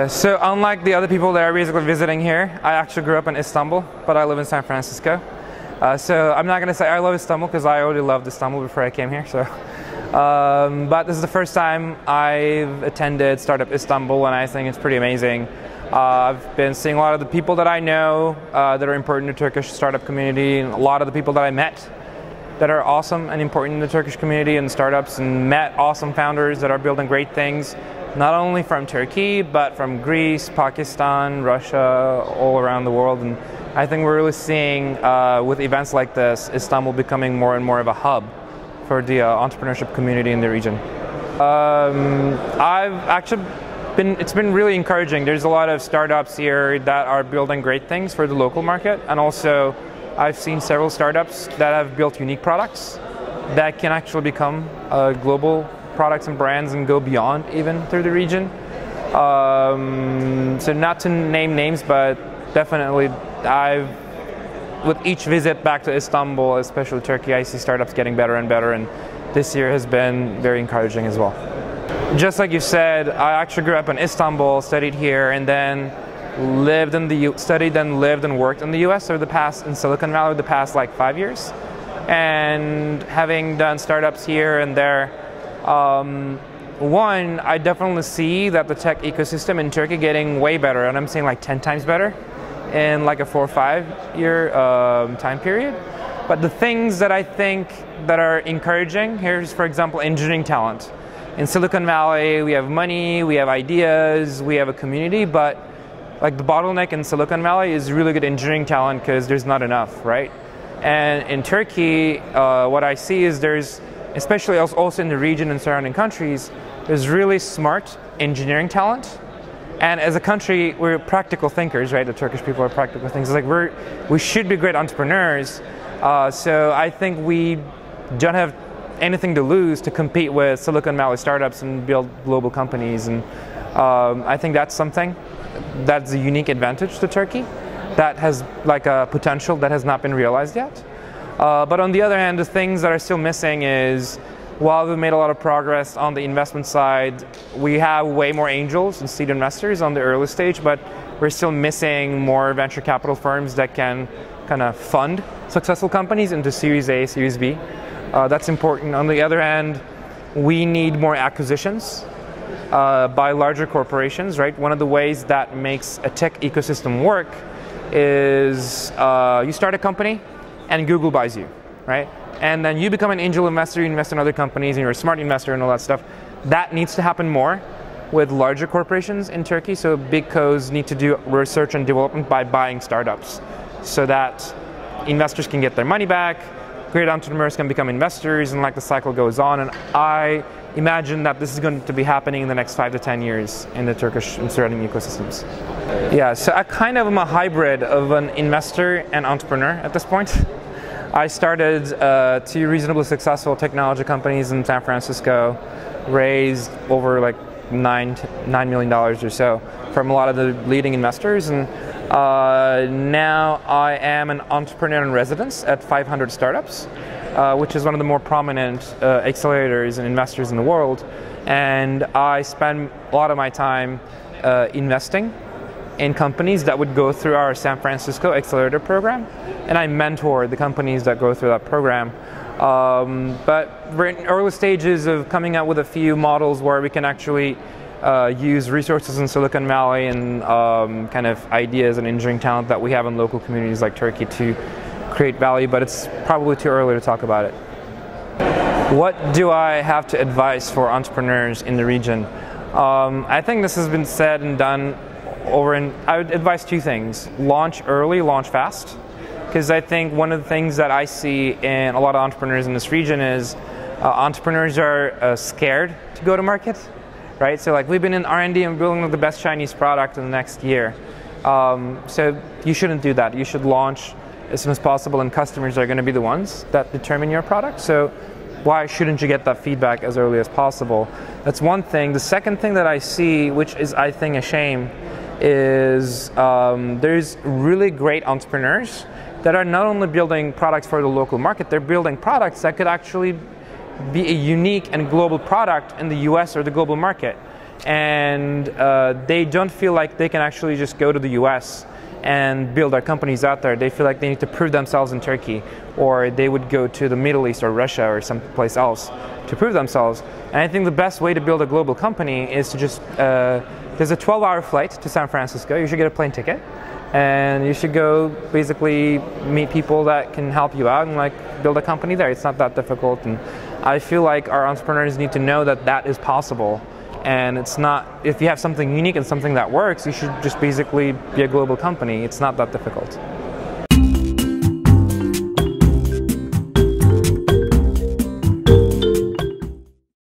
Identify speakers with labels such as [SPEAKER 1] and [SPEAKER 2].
[SPEAKER 1] So unlike the other people that are basically visiting here, I actually grew up in Istanbul, but I live in San Francisco. So I'm not going to say I love Istanbul because I already loved Istanbul before I came here. So, but this is the first time I've attended Startup Istanbul, and I think it's pretty amazing. I've been seeing a lot of the people that I know that are important in the Turkish startup community, and a lot of the people that I met that are awesome and important in the Turkish community and startups, and met awesome founders that are building great things, not only from Turkey, but from Greece, Pakistan, Russia, all around the world. And I think we're really seeing, with events like this, Istanbul becoming more and more of a hub for the entrepreneurship community in the region. It's been really encouraging. There's a lot of startups here that are building great things for the local market, and also I've seen several startups that have built unique products that can actually become global products and brands and go beyond even through the region. So not to name names, but definitely with each visit back to Istanbul, especially Turkey, I see startups getting better and better, and this year has been very encouraging as well. Just like you said, I actually grew up in Istanbul, studied here, and then studied and lived and worked in the US in Silicon Valley the past like 5 years. And having done startups here and there, one, I definitely see that the tech ecosystem in Turkey getting way better, and I'm saying like 10 times better in like a 4 or 5 year time period. But the things that I think that are encouraging, here's for example engineering talent. In Silicon Valley we have money, we have ideas, we have a community, but like the bottleneck in Silicon Valley is really good engineering talent because there's not enough, right? And in Turkey, what I see is there's, especially also in the region and surrounding countries, there's really smart engineering talent. And as a country, we're practical thinkers, right? The Turkish people are practical thinkers. Like we should be great entrepreneurs. So I think we don't have anything to lose to compete with Silicon Valley startups and build global companies. And I think that's something that's a unique advantage to Turkey that has like a potential that has not been realized yet. But on the other hand, the things that are still missing is, while we've made a lot of progress on the investment side, we have way more angels and seed investors on the early stage, but we're still missing more venture capital firms that can kind of fund successful companies into Series A, Series B. That's important. On the other hand, we need more acquisitions by larger corporations, right? One of the ways that makes a tech ecosystem work is you start a company and Google buys you, right? And then you become an angel investor, you invest in other companies, and you're a smart investor and all that stuff. That needs to happen more with larger corporations in Turkey. So big cos need to do research and development by buying startups so that investors can get their money back, great entrepreneurs can become investors, and like the cycle goes on. And I imagine that this is going to be happening in the next 5 to 10 years in the Turkish and surrounding ecosystems. Yeah, so I kind of am a hybrid of an investor and entrepreneur at this point. I started 2 reasonably successful technology companies in San Francisco, raised over like $9 million or so from a lot of the leading investors, and now I am an entrepreneur in residence at 500 Startups, which is one of the more prominent accelerators and investors in the world. And I spend a lot of my time investing in companies that would go through our San Francisco Accelerator program, and I mentor the companies that go through that program. But we're in early stages of coming out with a few models where we can actually use resources in Silicon Valley and kind of ideas and engineering talent that we have in local communities like Turkey to create value, but it's probably too early to talk about it. What do I have to advise for entrepreneurs in the region? I think this has been said and done I would advise 2 things. Launch early, launch fast. Because I think one of the things that I see in a lot of entrepreneurs in this region is entrepreneurs are scared to go to market, right? So like we've been in R&D and building the best Chinese product in the next year. So you shouldn't do that. You should launch as soon as possible, and customers are going to be the ones that determine your product. So why shouldn't you get that feedback as early as possible? That's one thing. The second thing that I see, which is I think a shame, is there's really great entrepreneurs that are not only building products for the local market, they're building products that could actually be a unique and global product in the US or the global market. and they don't feel like they can actually just go to the US and build their companies out there. They feel like they need to prove themselves in Turkey, or they would go to the Middle East or Russia or someplace else to prove themselves. And I think the best way to build a global company is to just, there's a 12-hour flight to San Francisco. You should get a plane ticket, and you should go basically meet people that can help you out and like build a company there. It's not that difficult, and I feel like our entrepreneurs need to know that that is possible. And it's not, if you have something unique and something that works, you should just basically be a global company. It's not that difficult.